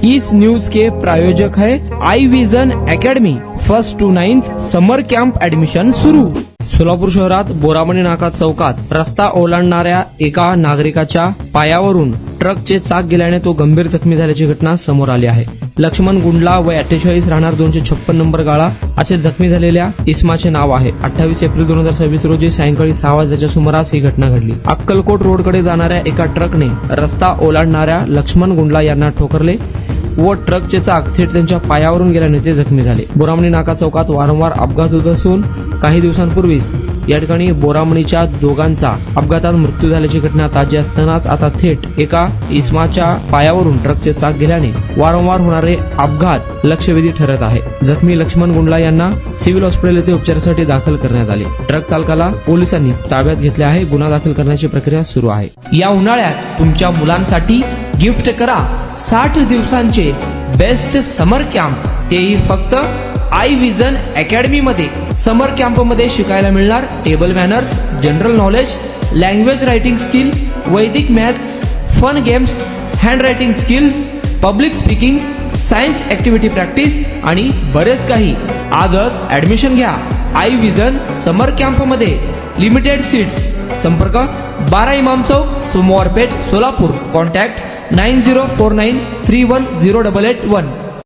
इस news के प्रायोजक है Aai vision academy. 1st to 9th summer camp admission सुरू। सोलापूर शहरात बोरामणी नाका चौकात रस्ता ओलांडणाऱ्या एका नागरिकाच्या पायावरून ट्रकचे चाक गेल्याने तो गंभीर जखमी झाल्याची घटना समोर आली आहे। लक्ष्मण गुंडला वय 48 राहणार 256 नंबर गाळा असे जखमी झालेल्या इसमाचे नाव आहे। 28 एप्रिल 2026 रोजी सायंकाळी 6 वाजल्याच्या सुमारास ही घटना घडली। अक्कलकोट रोडकडे जाणाऱ्या एका ट्रकने रस्ता ओलांडणाऱ्या लक्ष्मण गुंडला यांना ठोकरले व ट्रकचे चाक थेट त्यांच्या पायावरून गेल्याने ते जखमी झाले। बोरामणी नाका चौकात वारंवार अपघात होत असून काही दिवसांपूर्वीच या ठिकाणी बोरामणीच्या दोघांचा अपघातात मृत्यू झाल्याची घटना ताजी असतानाच आता थेट एका इसमाच्या पायावरून ट्रकचे चाक गेल्याने वारंवार होणारे अपघात लक्षवेधी ठरत आहे। जखमी लक्ष्मण गुंडला यांना सिव्हिल हॉस्पिटल येथे उपचारासाठी दाखल करण्यात आले। ट्रक चालकाला पोलिसांनी ताब्यात घेतले आहे। गुन्हा दाखल करण्याची प्रक्रिया सुरू आहे। या उन्हाळ्यात तुमच्या मुलांसाठी गिफ्ट करा 60 दिवसांचे बेस्ट समर कॅम्प, तेही फक्त आई विजन अकॅडमी मध्ये। समर कॅम्प मध्ये शिकायला मिळणार table manners, general knowledge, language writing skill, Vedic maths, fun games, hand writing skills, public speaking, science activity practice आणि बरेच काही। आजच ऍडमिशन घ्या आई विजन समर कॅम्प मध्ये। Limited seats. संपर्क 12 इमाम चौक, सोमवारपेठ, सोलापूर। कॉन्टॅक्ट 9049310881।